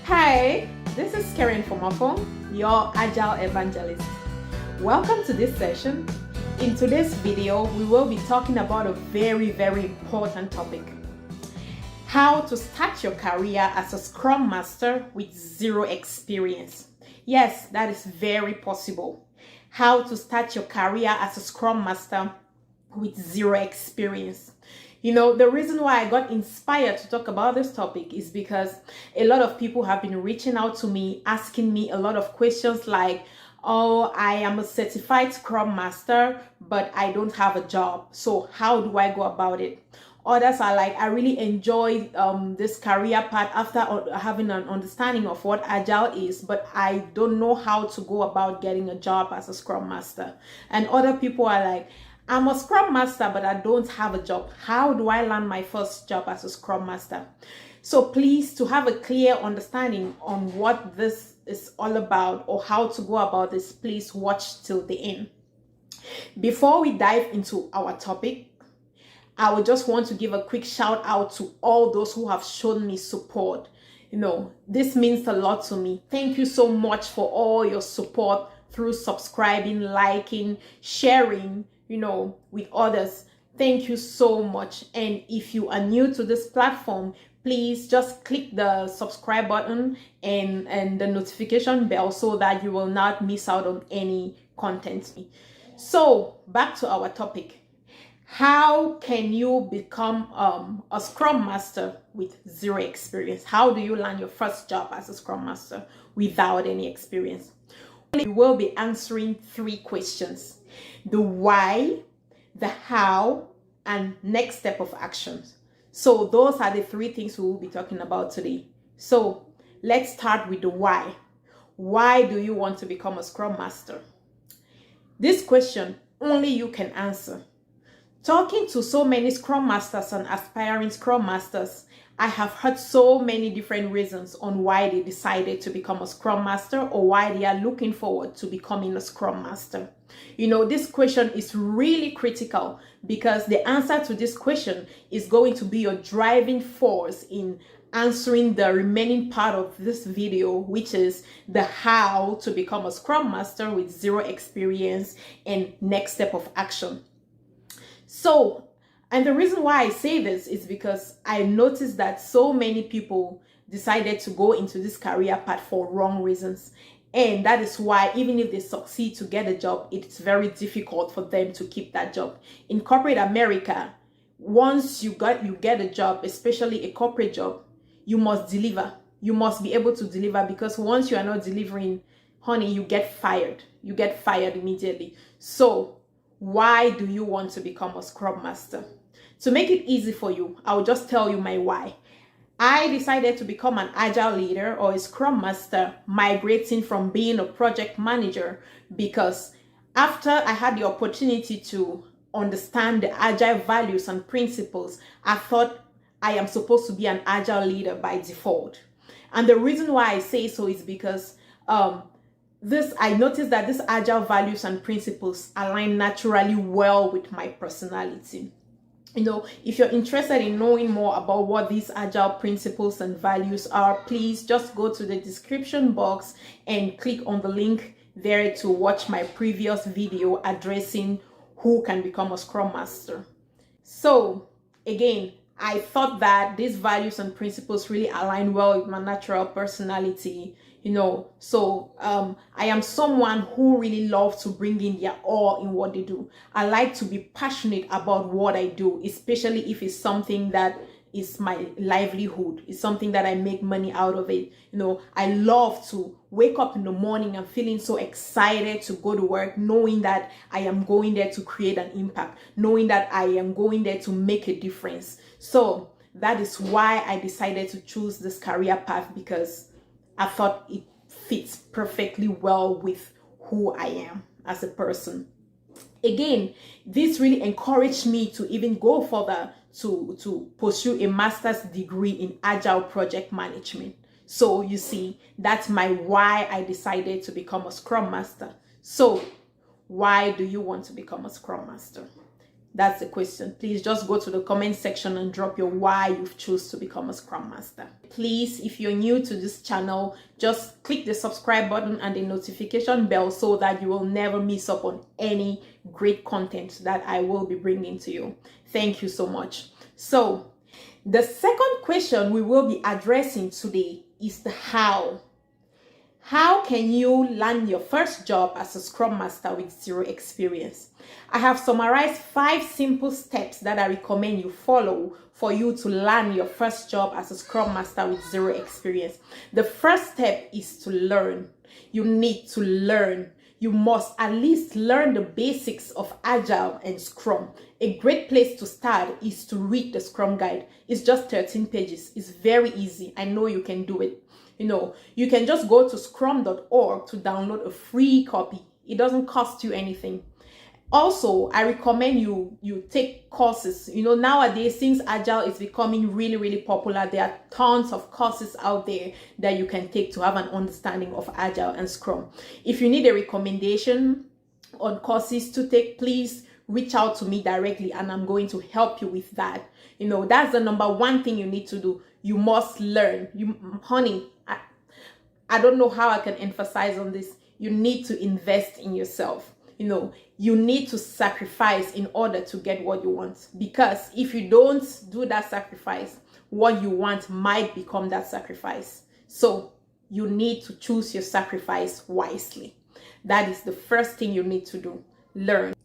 Hi, this is Karen Fomafung, your Agile Evangelist. Welcome to this session. In today's video, we will be talking about a very important topic. How to start your career as a Scrum Master with zero experience. Yes, that is very possible. How to start your career as a Scrum Master with zero experience. You know, the reason why I got inspired to talk about this topic is because a lot of people have been reaching out to me, asking me a lot of questions like, oh, I am a certified Scrum Master, but I don't have a job. So how do I go about it? Others are like, I really enjoy this career path after having an understanding of what Agile is, but I don't know how to go about getting a job as a Scrum Master. And other people are like, I'm a Scrum Master, but I don't have a job. How do I land my first job as a Scrum Master? So please, to have a clear understanding on what this is all about or how to go about this, please watch till the end. Before we dive into our topic, I would just want to give a quick shout out to all those who have shown me support. You know, this means a lot to me. Thank you so much for all your support through subscribing, liking, sharing, you know, with others. Thank you so much. And if you are new to this platform, please just click the subscribe button and the notification bell so that you will not miss out on any content. So back to our topic. How can you become a Scrum Master with zero experience? How do you land your first job as a Scrum Master without any experience? We will be answering three questions: the why, the how, and next step of actions. So those are the three things we will be talking about today. So let's start with the why. Why do you want to become a Scrum Master? This question only you can answer. Talking to so many Scrum Masters and aspiring Scrum Masters, I have heard so many different reasons on why they decided to become a Scrum Master or why they are looking forward to becoming a Scrum Master. You know, this question is really critical because the answer to this question is going to be your driving force in answering the remaining part of this video, which is the how to become a Scrum Master with zero experience and next step of action. So, and the reason why I say this is because I noticed that so many people decided to go into this career path for wrong reasons. And that is why even if they succeed to get a job, it's very difficult for them to keep that job. In corporate America, once you get a job, especially a corporate job, you must deliver. You must be able to deliver, because once you are not delivering, honey, you get fired. You get fired immediately. So why do you want to become a Scrum Master? To make it easy for you, I'll just tell you my why. I decided to become an Agile leader or a Scrum Master, migrating from being a project manager, because after I had the opportunity to understand the Agile values and principles, I thought I am supposed to be an Agile leader by default. And the reason why I say so is because I noticed that these Agile values and principles align naturally well with my personality. You know, if you're interested in knowing more about what these Agile principles and values are, please just go to the description box and click on the link there to watch my previous video addressing who can become a Scrum Master. So again, I thought that these values and principles really align well with my natural personality. You know, so I am someone who really loves to bring in their all in what they do. I like to be passionate about what I do, especially if it's something that is my livelihood. It's something that I make money out of it. You know, I love to wake up in the morning and feeling so excited to go to work, knowing that I am going there to create an impact, knowing that I am going there to make a difference. So that is why I decided to choose this career path, because I thought it fits perfectly well with who I am as a person. Again, this really encouraged me to even go further to pursue a master's degree in Agile project management. So you see, that's my why I decided to become a Scrum Master. So why do you want to become a Scrum Master? That's the question. Please just go to the comment section and drop your why you've chosen to become a Scrum Master. Please, if you're new to this channel, just click the subscribe button and the notification bell so that you will never miss up on any great content that I will be bringing to you. Thank you so much. So, the second question we will be addressing today is the how. How can you land your first job as a Scrum Master with zero experience? I have summarized 5 simple steps that I recommend you follow for you to land your first job as a Scrum Master with zero experience. The first step is to learn. You need to learn. You must at least learn the basics of Agile and Scrum. A great place to start is to read the Scrum Guide. It's just 13 pages. It's very easy. I know you can do it. You can just go to scrum.org to download a free copy. It doesn't cost you anything. Also, I recommend you take courses. Nowadays, since Agile is becoming really, really popular, there are tons of courses out there that you can take to have an understanding of Agile and Scrum. If you need a recommendation on courses to take, please reach out to me directly and I'm going to help you with that. That's the number one thing you need to do. You must learn. I don't know how I can emphasize on this. You need to invest in yourself. You need to sacrifice in order to get what you want. Because if you don't do that sacrifice, what you want might become that sacrifice. So you need to choose your sacrifice wisely. That is the first thing you need to do. Learn.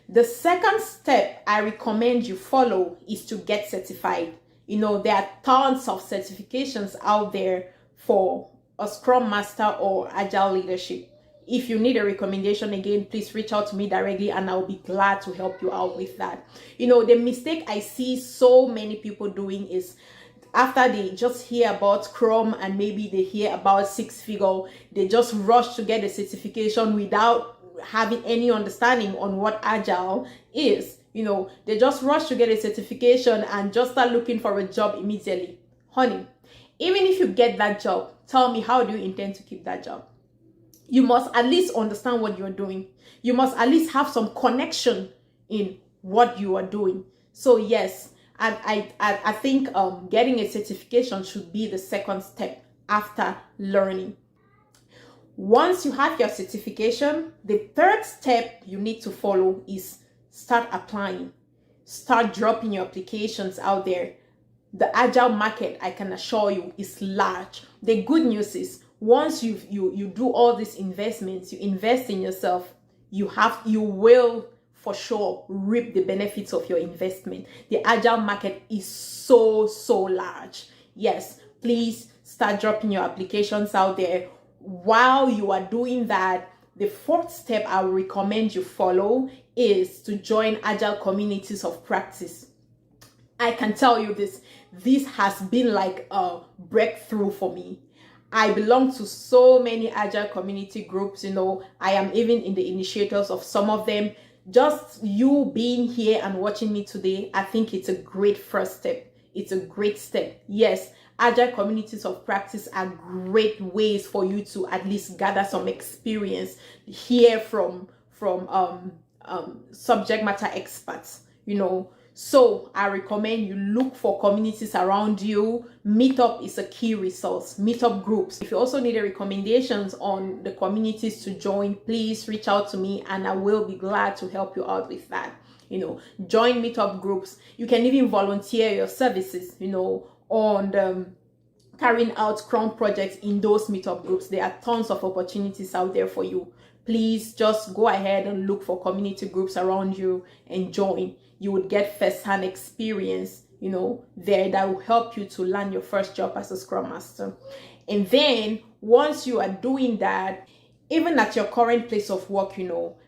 The second step I recommend you follow is to get certified. There are tons of certifications out there for a Scrum Master or Agile leadership. If you need a recommendation, again, please reach out to me directly and I'll be glad to help you out with that. The mistake I see so many people doing is after they just hear about Scrum and maybe they hear about Six Figure, they just rush to get a certification without having any understanding on what Agile is. They just rush to get a certification and just start looking for a job immediately. Honey, even if you get that job, tell me, how do you intend to keep that job? You must at least understand what you're doing. You must at least have some connection in what you are doing. So yes, I think getting a certification should be the second step after learning. Once you have your certification, the third step you need to follow is start applying. Start dropping your applications out there. The Agile market, I can assure you, is large. The good news is once you do all these investments, you invest in yourself, you will for sure reap the benefits of your investment. The Agile market is so large. Yes, please start dropping your applications out there. While you are doing that, the fourth step I would recommend you follow is to join Agile communities of practice. I can tell you this has been like a breakthrough for me. I belong to so many Agile community groups. I am even in the initiators of some of them. Just you being here and watching me today, I think it's a great first step. It's a great step. Yes, Agile communities of practice are great ways for you to at least gather some experience, hear from subject matter experts, So I recommend you look for communities around you. Meetup is a key resource. Meetup groups. If you also need recommendations on the communities to join, please reach out to me and I will be glad to help you out with that. Join meetup groups. You can even volunteer your services, on carrying out Scrum projects in those meetup groups. There are tons of opportunities out there for you. Please just go ahead and look for community groups around you and join. You would get first-hand experience, there that will help you to land your first job as a Scrum Master. And then once you are doing that, even at your current place of work,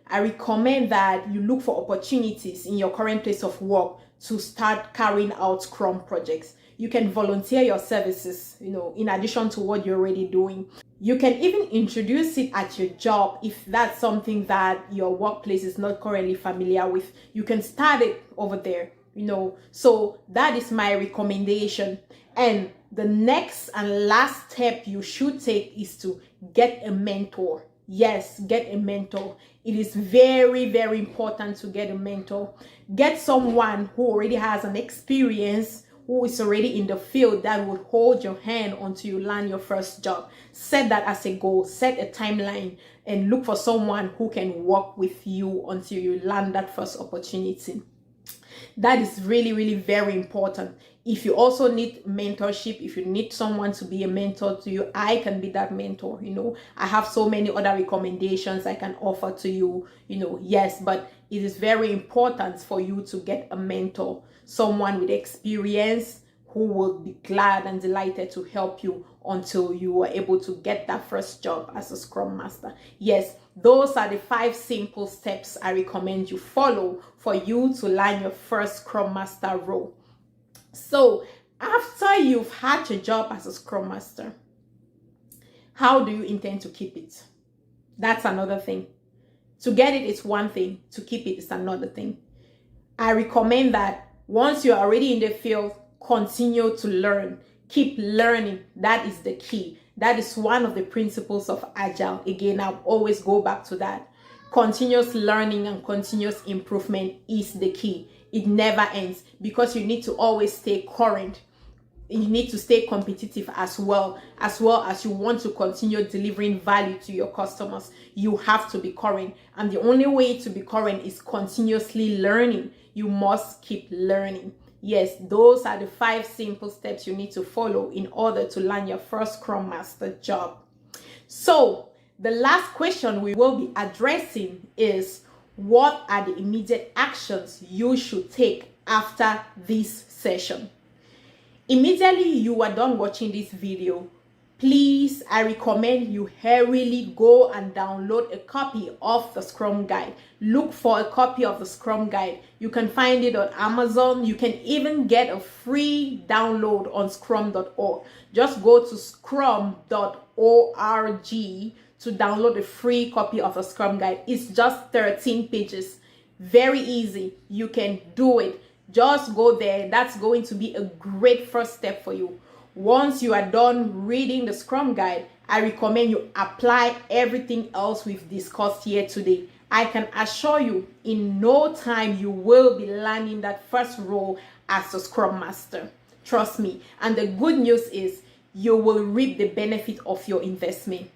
I recommend that you look for opportunities in your current place of work to start carrying out Scrum projects. You can volunteer your services, in addition to what you're already doing. You can even introduce it at your job if that's something that your workplace is not currently familiar with. You can start it over there, So that is my recommendation. And the next and last step you should take is to get a mentor. Yes, get a mentor. It is very, very important to get a mentor. Get someone who already has an experience, who is already in the field, that would hold your hand until you land your first job. Set that as a goal, set a timeline, and look for someone who can work with you until you land that first opportunity. That is really, really very important. If you also need mentorship, if you need someone to be a mentor to you, I can be that mentor. I have so many other recommendations I can offer to you, yes, but it is very important for you to get a mentor, someone with experience who will be glad and delighted to help you until you are able to get that first job as a Scrum Master. Yes, those are the 5 simple steps I recommend you follow for you to land your first Scrum Master role. So after you've had your job as a Scrum Master, how do you intend to keep it? That's another thing. To get it is one thing, to keep it is another thing. I recommend that once you're already in the field, continue to learn. Keep learning. That is the key. That is one of the principles of Agile. Again, I'll always go back to that. Continuous learning and continuous improvement is the key. It never ends, because you need to always stay current. You need to stay competitive as well as you want to continue delivering value to your customers. You have to be current, and the only way to be current is continuously learning. You must keep learning. Yes, those are the 5 simple steps you need to follow in order to land your first Scrum Master job. So the last question we will be addressing is, what are the immediate actions you should take after this session? Immediately you are done watching this video, please, I recommend you hurriedly go and download a copy of the Scrum Guide. Look for a copy of the Scrum Guide. You can find it on Amazon. You can even get a free download on scrum.org. Just go to scrum.org to download a free copy of the Scrum Guide. It's just 13 pages. Very easy. You can do it. Just go there. That's going to be a great first step for you. Once you are done reading the Scrum Guide, I recommend you apply everything else we've discussed here today. I can assure you, in no time, you will be landing that first role as a Scrum Master. Trust me. And the good news is you will reap the benefit of your investment.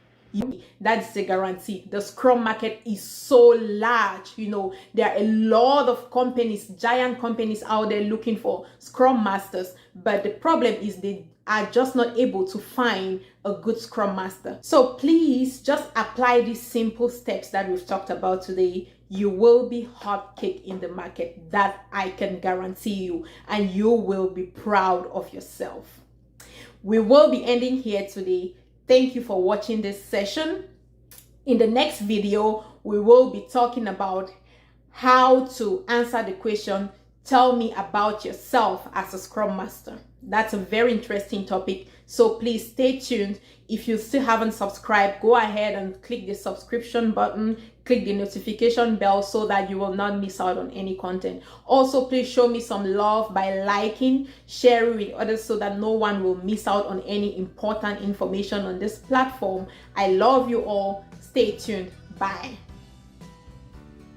That's a guarantee. The Scrum market is so large. There are a lot of companies, giant companies out there looking for Scrum Masters, but the problem is they are just not able to find a good Scrum Master. So please just apply these simple steps that we've talked about today. You will be hot cake in the market. That I can guarantee you, and you will be proud of yourself. We will be ending here today. Thank you for watching this session. In the next video, we will be talking about how to answer the question, tell me about yourself as a Scrum Master. That's a very interesting topic, so please stay tuned. If you still haven't subscribed, go ahead and click the subscription button, click the notification bell so that you will not miss out on any content. Also, please show me some love by liking, sharing with others so that no one will miss out on any important information on this platform. I love you all. Stay tuned. Bye.